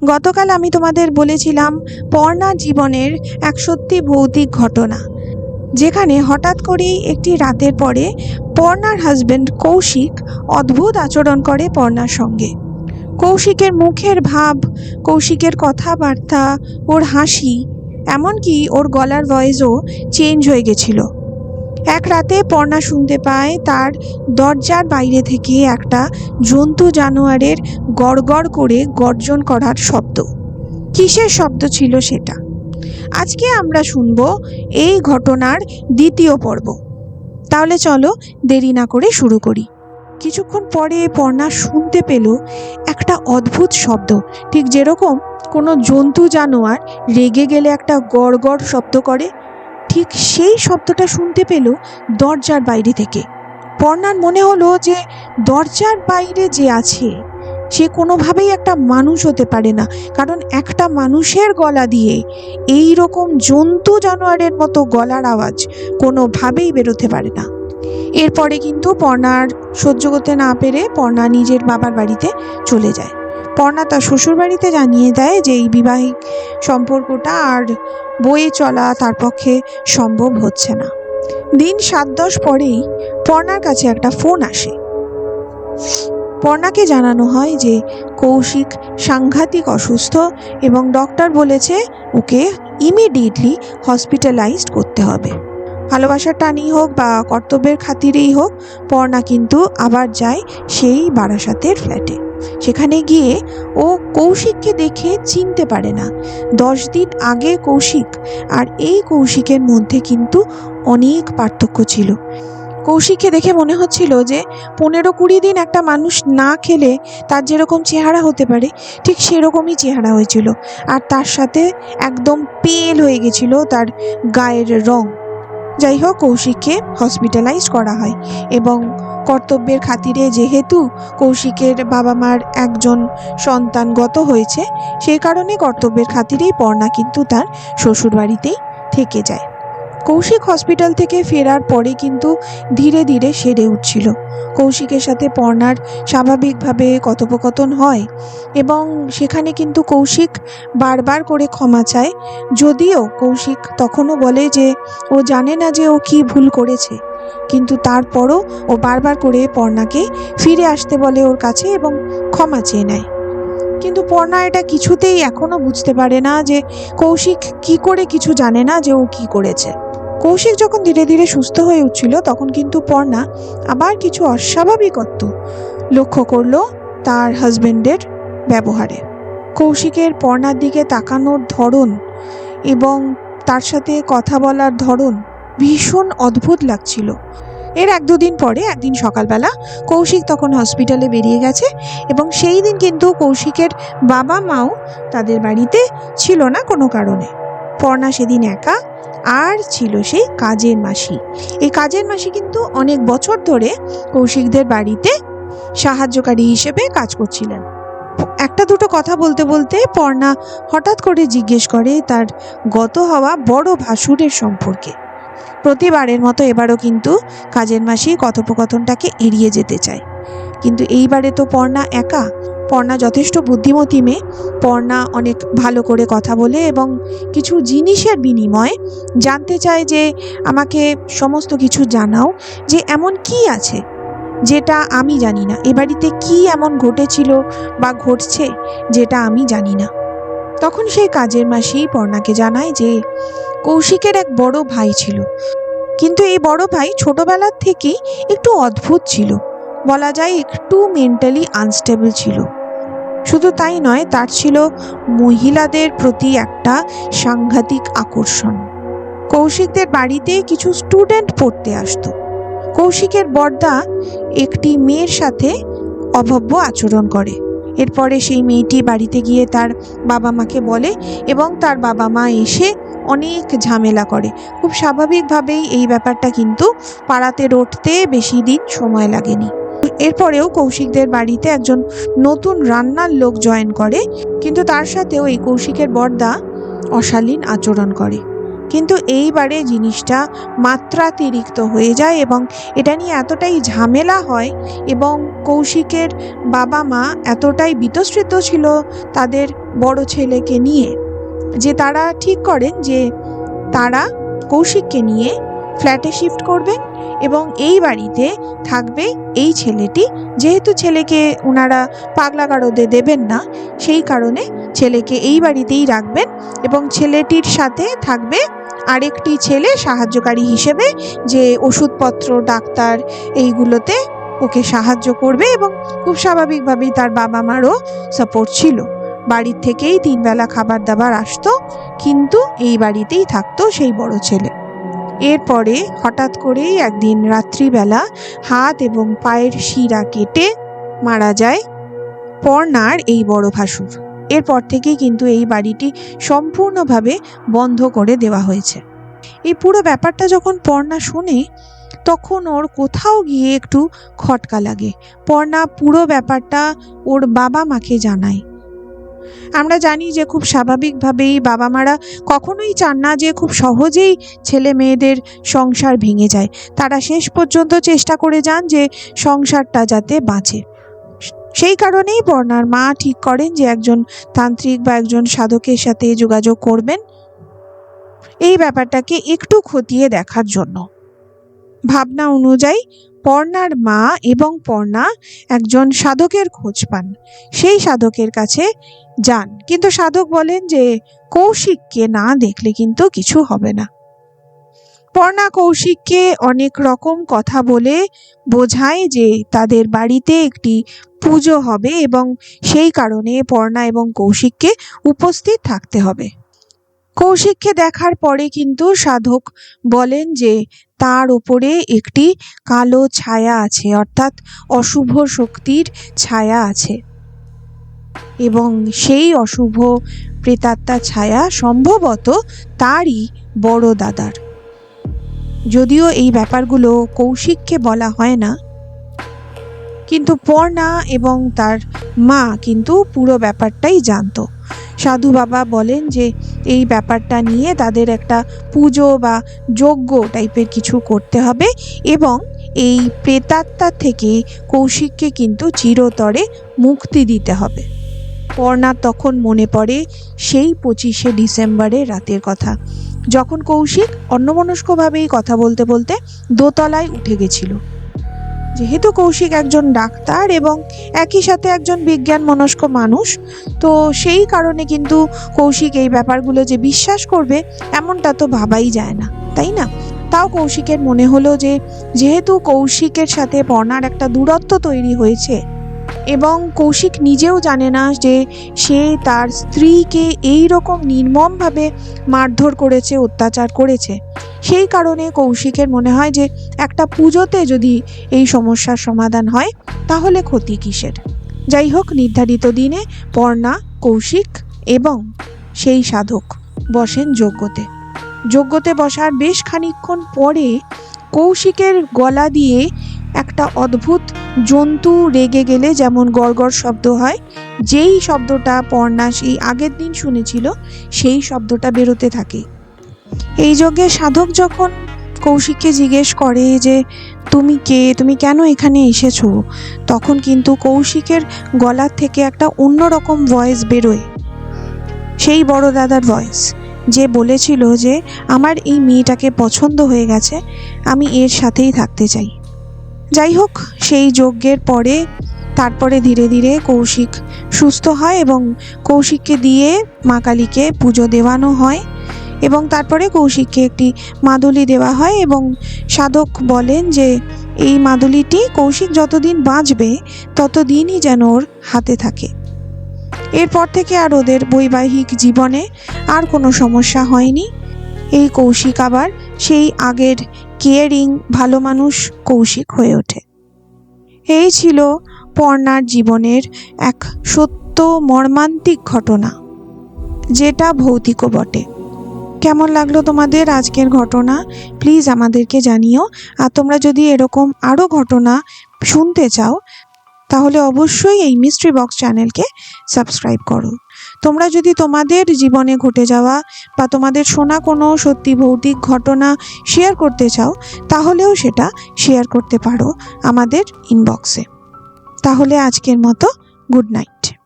গতকাল আমি তোমাদের বলেছিলাম পর্ণার জীবনের এক সত্যি ভৌতিক ঘটনা, যেখানে হঠাৎ করেই একটি রাতের পরে পর্ণার হাজবেন্ড কৌশিক অদ্ভুত আচরণ করে পর্ণার সঙ্গে। কৌশিকের মুখের ভাব, কৌশিকের কথাবার্তা, ওর হাসি, এমনকি ওর গলার ভয়েসও চেঞ্জ হয়ে গেছিল। এক রাতে পর্ণা শুনতে পায় তার দরজার বাইরে থেকে একটা জন্তু জানোয়ারের গড়গড় করে গর্জন করার শব্দ। কিসের শব্দ ছিল সেটা? আজকে আমরা শুনব এই ঘটনার দ্বিতীয় পর্ব। তাহলে চলো দেরি না করে শুরু করি। কিছুক্ষণ পরে পর্ণা শুনতে পেল একটা অদ্ভুত শব্দ, ঠিক যেরকম কোনো জন্তু জানোয়ার রেগে গেলে একটা গড়গড় শব্দ করে, ঠিক সেই শব্দটা শুনতে পেল দরজার বাইরে থেকে। পর্ণার মনে হলো যে দরজার বাইরে যে আছে সে কোনোভাবেই একটা মানুষ হতে পারে না, কারণ একটা মানুষের গলা দিয়ে এই রকম জন্তু জানোয়ারের মতো গলার আওয়াজ কোনোভাবেই বেরোতে পারে না। এরপরে কিন্তু পর্ণার সহ্য করতে না পেরে পর্ণা নিজের বাবার বাড়িতে চলে যায়। পর্ণা তার শ্বশুর বাড়িতে জানিয়ে দেয় যে এই বিবাহিক সম্পর্কটা আর বয়ে চলা তার পক্ষে সম্ভব হচ্ছে না। দিন 7-10 পরেই পর্ণার কাছে একটা ফোন আসে। পর্ণাকে জানানো হয় যে কৌশিক সাংঘাতিক অসুস্থ এবং ডক্টর বলেছে ওকে ইমিডিয়েটলি হসপিটালাইজড করতে হবে। ভালোবাসার টানেই হোক বা কর্তব্যের খাতিরেই হোক, পর্ণা কিন্তু আবার যায় সেই বারাসাতের ফ্ল্যাটে। সেখানে গিয়ে ও কৌশিককে দেখে চিনতে পারে না। 10 দিন আগে কৌশিক আর এই কৌশিকের মধ্যে কিন্তু অনেক পার্থক্য ছিল। কৌশিককে দেখে মনে হচ্ছিল যে 15-20 দিন একটা মানুষ না খেলে তার যেরকম চেহারা হতে পারে ঠিক সেরকমই চেহারা হয়েছিল, আর তার সাথে একদম পেল হয়ে গেছিল তার গায়ের রং। যাই হোক, কৌশিককে হসপিটালাইজ করা হয় এবং কর্তব্যের খাতিরে যেহেতু কৌশিকের বাবা মার একজন সন্তান গত হয়েছে, সেই কারণে কর্তব্যের খাতিরেই পর্ণা কিন্তু তার শ্বশুর বাড়িতেই থেকে যায়। কৌশিক হসপিটাল থেকে ফেরার পরে কিন্তু ধীরে ধীরে সেরে উঠছিল। কৌশিকের সাথে পর্ণার স্বাভাবিকভাবে কথোপকথন হয় এবং সেখানে কিন্তু কৌশিক বারবার করে ক্ষমা চায়, যদিও কৌশিক তখনও বলে যে ও জানে না যে ও কি ভুল করেছে, কিন্তু তারপরও ও বারবার করে পর্ণাকে ফিরে আসতে বলে ওর কাছে এবং ক্ষমা চেয়ে নেয়। কিন্তু পর্ণা এটা কিছুতেই এখনো বুঝতে পারে না যে কৌশিক কি করে কিছু জানে না যে ও কি করেছে। কৌশিক যখন ধীরে ধীরে সুস্থ হয়ে উঠছিল তখন কিন্তু পর্ণা আবার কিছু অস্বাভাবিকত্ব লক্ষ্য করলো তার হাজবেন্ডের ব্যবহারে। কৌশিকের পর্ণার দিকে তাকানোর ধরন এবং তার সাথে কথা বলার ধরন ভীষণ অদ্ভুত লাগছিল। এর 1-2 দিন পরে একদিন সকালবেলা কৌশিক তখন হসপিটালে বেরিয়ে গেছে এবং সেই দিন কিন্তু কৌশিকের বাবা মাও তাদের বাড়িতে ছিল না কোনো কারণে। পর্ণা সেদিন একা, আর ছিল সেই কাজের মাসি। এই কাজের মাসি কিন্তু অনেক বছর ধরে কৌশিকদের বাড়িতে সাহায্যকারী হিসেবে কাজ করছিলেন। 1-2 কথা বলতে বলতে পর্ণা হঠাৎ করে জিজ্ঞেস করে তার গত হওয়া বড় ভাসুরের সম্পর্কে। প্রতিবারের মতো এবারও কিন্তু কাজের মাসি কথোপকথনটাকে এড়িয়ে যেতে চায়, কিন্তু এইবারে তো পর্ণা একা। পর্ণা যথেষ্ট বুদ্ধিমতী মেয়ে। পর্ণা অনেক ভালো করে কথা বলে এবং কিছু জিনিসের বিনিময়ে জানতে চায় যে আমাকে সমস্ত কিছু জানাও, যে এমন কি আছে যেটা আমি জানি না, এ বাড়িতে কি এমন ঘটেছিল বা ঘটছে যেটা আমি জানি না। তখন সেই কাজের মাসি পর্ণাকে জানায় যে কৌশিকের এক বড় ভাই ছিল, কিন্তু এই বড় ভাই ছোটবেলার থেকেই একটু অদ্ভুত ছিল, বলা যায় একটু মেন্টালি আনস্টেবল ছিল। শুধু তাই নয়, তার ছিল মহিলাদের প্রতি একটা সাংঘাতিক আকর্ষণ। কৌশিকদের বাড়িতে কিছু স্টুডেন্ট পড়তে আসতো। কৌশিকের বড়দা একটি মেয়ের সাথে অভব্য আচরণ করে। এরপরে সেই মেয়েটি বাড়িতে গিয়ে তার বাবা মাকে বলে এবং তার বাবা মা এসে অনেক ঝামেলা করে। খুব স্বাভাবিকভাবেই এই ব্যাপারটা কিন্তু পাড়াতে রটতে বেশি দিন সময় লাগেনি। এরপরেও কৌশিকদের বাড়িতে একজন নতুন রান্নার লোক জয়েন করে, কিন্তু তার সাথেও এই কৌশিকের বড়দা অশালীন আচরণ করে। কিন্তু এইবারে জিনিসটা মাত্রাতিরিক্ত হয়ে যায় এবং এটা নিয়ে এতটাই ঝামেলা হয় এবং কৌশিকের বাবা মা এতটাই বিতস্ত্রিত ছিল তাদের বড় ছেলেকে নিয়ে যে তারা ঠিক করেন যে তারা কৌশিককে নিয়ে ফ্ল্যাটে শিফট করবে এবং এই বাড়িতে থাকবে এই ছেলেটি। যেহেতু ছেলেকে ওনারা পাগলা গারদে দেবেন না, সেই কারণে ছেলেকে এই বাড়িতেই রাখবেন এবং ছেলেটির সাথে থাকবে আরেকটি ছেলে সাহায্যকারী হিসেবে, যে ওষুধপত্র ডাক্তার এইগুলোতে ওকে সাহায্য করবে। এবং খুব স্বাভাবিকভাবেই তার বাবা মারও সাপোর্ট ছিল। বাড়ির থেকেই 3 বেলা খাবার দাবার আসতো, কিন্তু এই বাড়িতেই থাকতো সেই বড় ছেলে। এরপরে হঠাৎ করেই একদিন রাত্রিবেলা হাত এবং পায়ের শিরা কেটে মারা যায় পর্ণার এই বড় ভাসুর। এরপর থেকেই কিন্তু এই বাড়িটি সম্পূর্ণভাবে বন্ধ করে দেওয়া হয়েছে। এই পুরো ব্যাপারটা যখন পর্ণা শোনে তখন ওর কোথাও গিয়ে একটু খটকা লাগে। পর্ণা পুরো ব্যাপারটা ওর বাবা মাকে জানায়। আমরা জানি যে খুব স্বাভাবিকভাবেই বাবা মারা কখনোই চান না যে খুব সহজেই ছেলে মেয়েদের সংসার ভেঙে যায়। তারা শেষ পর্যন্ত চেষ্টা করে যান যে সংসারটা যাতে বাঁচে। সেই কারণেই পর্ণার মা ঠিক করেন যে একজন তান্ত্রিক বা একজন সাধকের সাথে যোগাযোগ করবেন এই ব্যাপারটাকে একটু খতিয়ে দেখার জন্য। ভাবনা অনুযায়ী পর্ণার মা এবং পর্ণা একজন সাধকের খোঁজ পান। সেই সাধকের কাছে যান, কিন্তু সাধক বলেন যে কৌশিককে না দেখলে কিন্তু কিছু হবে না। পর্ণা কৌশিককে অনেক রকম কথা বলে বোঝায় যে তাদের বাড়িতে একটি পুজো হবে এবং সেই কারণে পর্ণা এবং কৌশিককে উপস্থিত থাকতে হবে। কৌশিককে দেখার পরে কিন্তু সাধক বলেন যে তার উপরে একটি কালো ছায়া আছে, অর্থাৎ অশুভ শক্তির ছায়া আছে এবং সেই অশুভ প্রেতাত্মা ছায়া সম্ভবত তারই বড় দাদার। যদিও এই ব্যাপারগুলো কৌশিককে বলা হয় না, কিন্তু পর্ণা এবং তার মা কিন্তু পুরো ব্যাপারটাই জানতো। সাধু বাবা বলেন যে এই ব্যাপারটা নিয়ে তাদের একটা পুজো বা যজ্ঞ টাইপের কিছু করতে হবে এবং এই প্রেতাত্মা থেকে কৌশিককে কিন্তু চিরতরে মুক্তি দিতে হবে। পর্ণার তখন মনে পড়ে সেই 25শে ডিসেম্বরের রাতের কথা, যখন কৌশিক অন্যমনস্কভাবেই কথা বলতে বলতে দোতলায় উঠে গেছিল। যেহেতু কৌশিক একজন ডাক্তার এবং একই সাথে একজন বিজ্ঞান মনস্ক মানুষ, তো সেই কারণে কিন্তু কৌশিক এই ব্যাপারগুলো যে বিশ্বাস করবে এমনটা তো ভাবাই যায় না, তাই না? তাও কৌশিকের মনে হলো যে যেহেতু কৌশিকের সাথে পর্ণার একটা দূরত্ব তৈরি হয়েছে এবং কৌশিক নিজেও জানে না যে সে তার স্ত্রীকে এই রকম নির্মমভাবে মারধর করেছে, অত্যাচার করেছে, সেই কারণে কৌশিকের মনে হয় যে একটা পুজোতে যদি এই সমস্যার সমাধান হয় তাহলে ক্ষতি কিসের। যাই হোক, নির্ধারিত দিনে পর্ণা, কৌশিক এবং সেই সাধক বসেন যজ্ঞতে বসার বেশ খানিকক্ষণ পরে কৌশিকের গলা দিয়ে একটা অদ্ভুত জন্তু রেগে গেলে যেমন গড়গড় শব্দ হয়, যেই শব্দটা পর্ণা সেই আগের দিন শুনেছিল সেই শব্দটা বেরোতে থাকে। এই যজ্ঞে সাধক যখন কৌশিককে জিজ্ঞেস করে যে তুমি কে, তুমি কেন এখানে এসেছো, তখন কিন্তু কৌশিকের গলার থেকে একটা অন্যরকম ভয়েস বেরোয়, সেই বড় দাদার ভয়েস, যে বলেছিল যে আমার এই মেয়েটাকে পছন্দ হয়ে গেছে, আমি এর সাথেই থাকতে চাই। যাই হোক, সেই যজ্ঞের পরে তারপরে ধীরে ধীরে কৌশিক সুস্থ হয় এবং কৌশিককে দিয়ে মা কালীকে পুজো দেওয়ানো হয় এবং তারপরে কৌশিককে একটি মাদুলি দেওয়া হয় এবং সাধক বলেন যে এই মাদুলিটি কৌশিক যতদিন বাঁচবে ততদিনই যেন ওর হাতে থাকে। এরপর থেকে আর ওদের বৈবাহিক জীবনে আর কোনো সমস্যা হয়নি। এই কৌশিক আবার সেই আগের কেয়ারিং ভালো মানুষ কৌশিক হয়ে ওঠে। এই ছিল পর্ণার জীবনের এক সত্য মর্মান্তিক ঘটনা, যেটা ভৌতিকও বটে। কেমন লাগলো তোমাদের আজকের ঘটনা প্লিজ আমাদেরকে জানিও। আর তোমরা যদি এরকম আরও ঘটনা শুনতে চাও তাহলে অবশ্যই এই মিস্ট্রি বক্স চ্যানেলকে সাবস্ক্রাইব করো। তোমরা যদি তোমাদের জীবনে ঘটে যাওয়া বা তোমাদের শোনা কোনো সত্যি ভৌতিক ঘটনা শেয়ার করতে চাও, তাহলেও সেটা শেয়ার করতে পারো আমাদের ইনবক্সে। তাহলে আজকের মতো গুড নাইট।